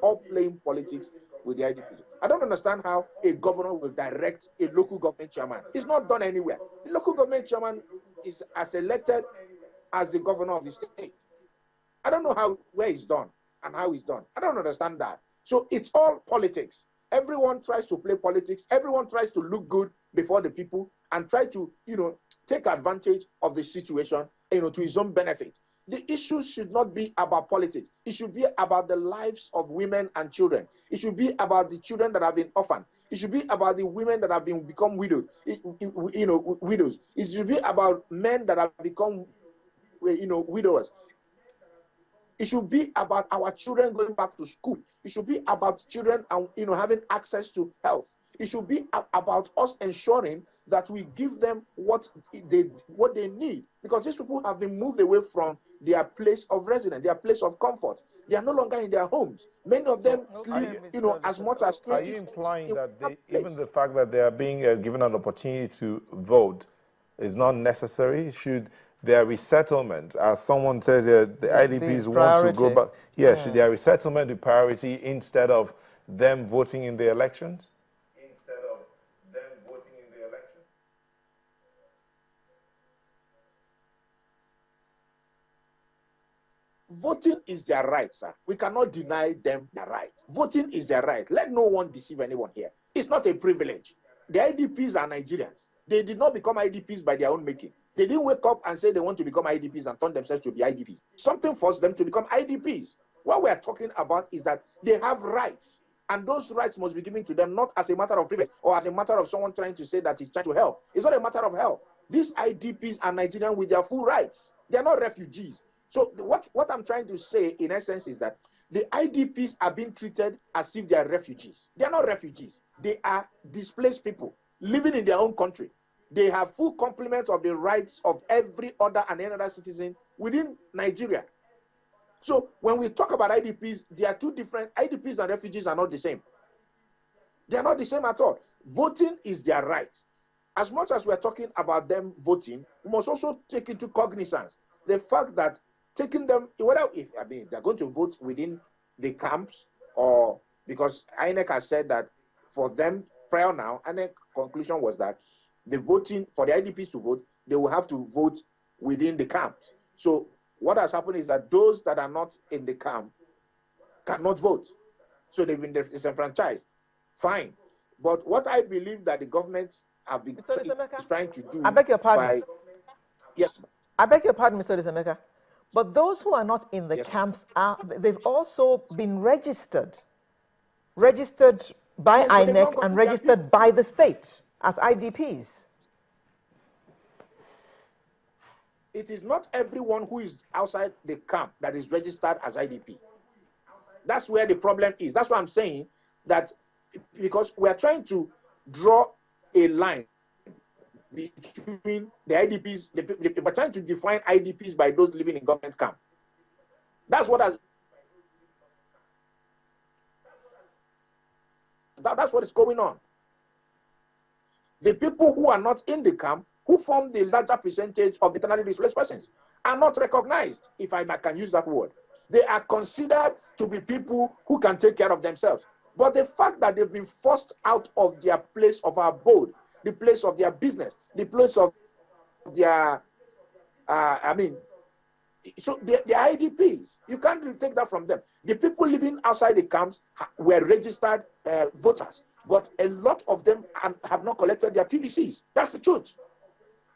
all playing politics with the IDPs. I don't understand how a governor will direct a local government chairman. It's not done anywhere. The local government chairman is as elected as the governor of the state. I don't know where it's done and how it's done. I don't understand that. So it's all politics. Everyone tries to play politics. Everyone tries to look good before the people and try to, take advantage of the situation, to his own benefit. The issue should not be about politics. It should be about the lives of women and children. It should be about the children that have been orphaned. It should be about the women that have become widowed. Widows. It should be about men that have become, widowers. It should be about our children going back to school. It should be about children and having access to health. It should be about us ensuring that we give them what they need, because these people have been moved away from their place of residence, their place of comfort. They are no longer in their homes. Many of them sleep, as much as 20. Are you implying that even the fact that they are being given an opportunity to vote is not necessary? Should their resettlement, as someone says, the IDPs want to go back? Yes, should their resettlement be priority instead of them voting in the elections? Voting is their right, sir. We cannot deny them their right. Voting is their right. Let no one deceive anyone here. It's not a privilege. The IDPs are Nigerians. They did not become IDPs by their own making. They didn't wake up and say they want to become IDPs and turn themselves to be IDPs. Something forced them to become IDPs. What we are talking about is that they have rights, and those rights must be given to them, not as a matter of privilege or as a matter of someone trying to say that he's trying to help. It's not a matter of help. These IDPs are Nigerians with their full rights. They are not refugees. So what I'm trying to say, in essence, is that the IDPs are being treated as if they are refugees. They are not refugees. They are displaced people living in their own country. They have full complement of the rights of every other and any other citizen within Nigeria. So when we talk about IDPs, they are two different. IDPs and refugees are not the same. They are not the same at all. Voting is their right. As much as we're talking about them voting, we must also take into cognizance the fact that taking them, they're going to vote within the camps, or because INEC has said that for them prior now, INEC conclusion was that the voting for the IDPs to vote, they will have to vote within the camps. So what has happened is that those that are not in the camp cannot vote. So they've been disenfranchised. Fine. But what I believe that the government have been trying to do. I beg your pardon. Yes. I beg your pardon, Mr. Desemeka. But those who are not in the camps, they've also been registered by INEC and registered by the state as IDPs. It is not everyone who is outside the camp that is registered as IDP. That's where the problem is. That's what I'm saying, that because we are trying to draw a line between the IDPs, we're trying to define IDPs by those living in government camp. That's what that's what is going on. The people who are not in the camp, who form the larger percentage of the internally displaced persons, are not recognized, if I can use that word. They are considered to be people who can take care of themselves. But the fact that they've been forced out of their place of abode, the place of their business, the place of their, so the IDPs, you can't really take that from them. The people living outside the camps were registered voters, but a lot of them have not collected their PVCs. That's the truth.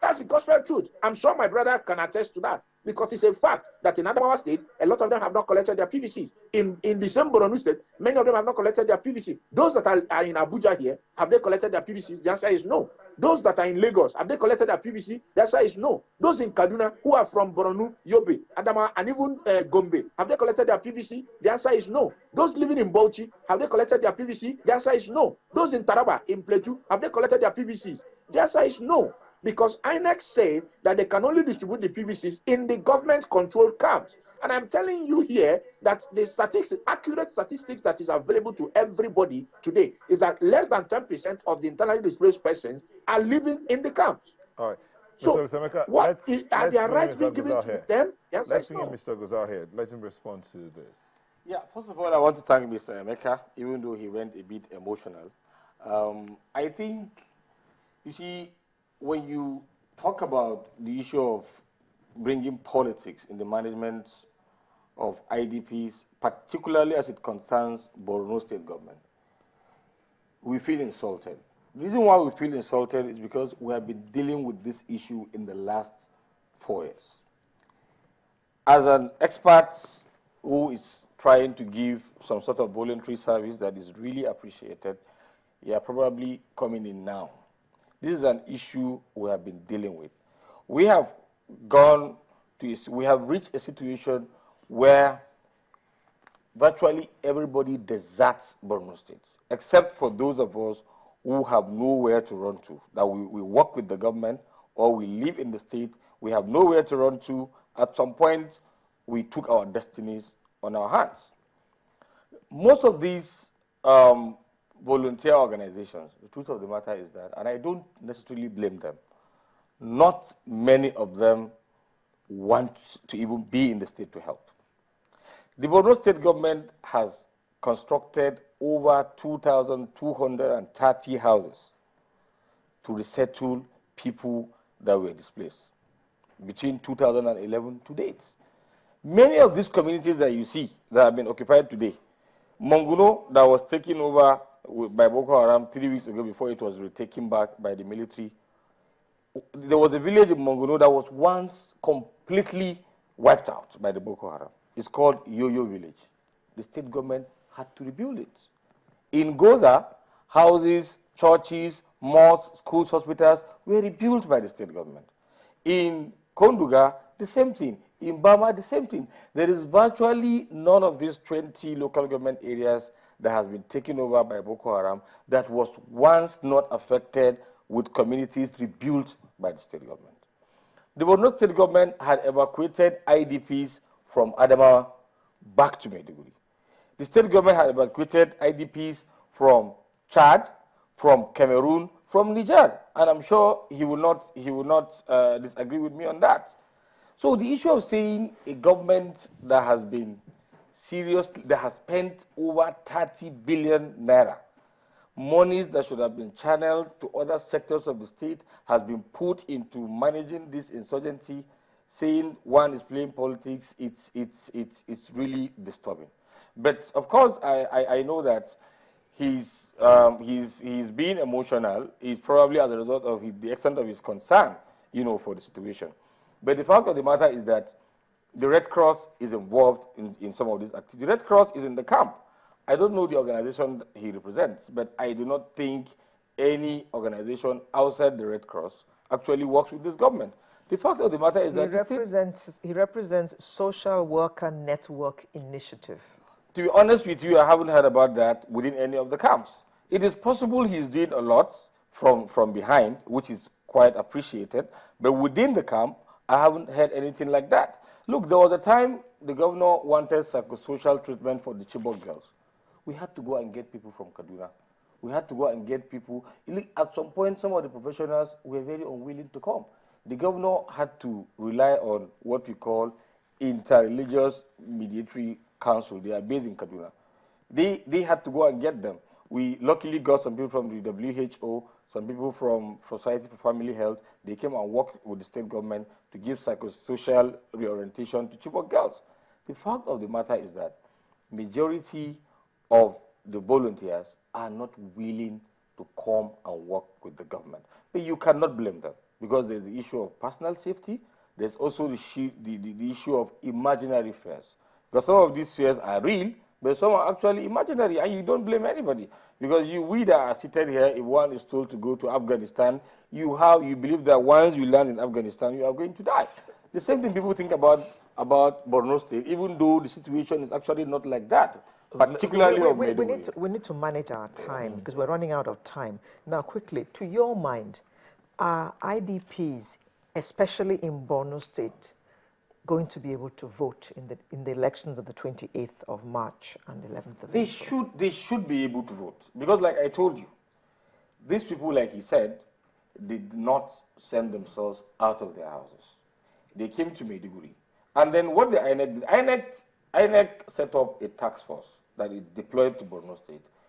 That's the gospel truth. I'm sure my brother can attest to that, because it's a fact that in Adamawa State, a lot of them have not collected their PVCs. In the same Borno State, many of them have not collected their PVC. Those that are in Abuja here, have they collected their PVCs? The answer is no. Those that are in Lagos, have they collected their PVC? The answer is no. Those in Kaduna, who are from Borno, Yobe, Adamawa, and even Gombe, have they collected their PVC? The answer is no. Those living in Bauchi, have they collected their PVC? The answer is no. Those in Taraba, in Plateau, have they collected their PVCs? The answer is no. Because INEC say that they can only distribute the PVCs in the government-controlled camps. And I'm telling you here that the statistics, accurate statistics that is available to everybody today is that less than 10% of the internally displaced persons are living in the camps. All right. So, Mr. Desemeka, are their rights being given to them? Let's bring in Mr. Gozal here. Let him respond to this. Yeah, first of all, I want to thank Mr. Emeka, even though he went a bit emotional. I think, you see, when you talk about the issue of bringing politics in the management of IDPs, particularly as it concerns Borno state government, we feel insulted. The reason why we feel insulted is because we have been dealing with this issue in the last 4 years. As an expert who is trying to give some sort of voluntary service that is really appreciated, you are probably coming in now. This is an issue we have been dealing with. We have we have reached a situation where virtually everybody deserts Borno State, except for those of us who have nowhere to run to, that we work with the government or we live in the state, we have nowhere to run to. At some point, we took our destinies on our hands. Most of these volunteer organizations, the truth of the matter is that, and I don't necessarily blame them, not many of them want to even be in the state to help. The Borno state government has constructed over 2,230 houses to resettle people that were displaced between 2011 to date. Many of these communities that you see that have been occupied today, Monguno, that was taken over by Boko Haram 3 weeks ago before it was retaken back by the military. There was a village in Monguno that was once completely wiped out by the Boko Haram. It's called Yo-Yo Village. The state government had to rebuild it. In Goza, houses, churches, mosques, schools, hospitals were rebuilt by the state government. In Konduga, the same thing. In Bama, the same thing. There is virtually none of these 20 local government areas that has been taken over by Boko Haram that was once not affected with communities rebuilt by the state government. The Borno state government had evacuated IDPs from Adamawa back to Maiduguri. The state government had evacuated IDPs from Chad, from Cameroon, from Niger, and I'm sure he will not disagree with me on that. So the issue of saying a government that has been that has spent over 30 billion naira, monies that should have been channeled to other sectors of the state, has been put into managing this insurgency, saying one is playing politics, it's really disturbing. But of course, I know that he's being emotional. He's probably as a result of the extent of his concern, for the situation. But the fact of the matter is that the Red Cross is involved in some of these activities. The Red Cross is in the camp. I don't know the organization he represents, but I do not think any organization outside the Red Cross actually works with this government. The fact of the matter is that he represents Social Worker Network Initiative. To be honest with you, I haven't heard about that within any of the camps. It is possible he's doing a lot from behind, which is quite appreciated, but within the camp, I haven't heard anything like that. Look, there was a time the governor wanted psychosocial treatment for the Chibok girls. We had to go and get people from Kaduna. We had to go and get people. At some point, some of the professionals were very unwilling to come. The governor had to rely on what we call interreligious mediatory council. They are based in Kaduna. They had to go and get them. We luckily got some people from the WHO, some people from Society for Family Health. They came and worked with the state government to give psychosocial reorientation to Chibok girls. The fact of the matter is that majority of the volunteers are not willing to come and work with the government. But you cannot blame them because there's the issue of personal safety. There's also the issue of imaginary fears. Because some of these fears are real, but some are actually imaginary, and you don't blame anybody. Because we that are seated here, if one is told to go to Afghanistan, you believe that once you land in Afghanistan, you are going to die. The same thing people think about Borno State, even though the situation is actually not like that. Particularly we need to manage our time because we're running out of time. Now, quickly, to your mind, are IDPs, especially in Borno State, going to be able to vote in the elections of the 28th of March and 11th of April? They should be able to vote because, like I told you, these people, like he said, did not send themselves out of their houses. They came to Maiduguri, and then what the INEC did, INEC INEC set up a task force that is deployed to Borno State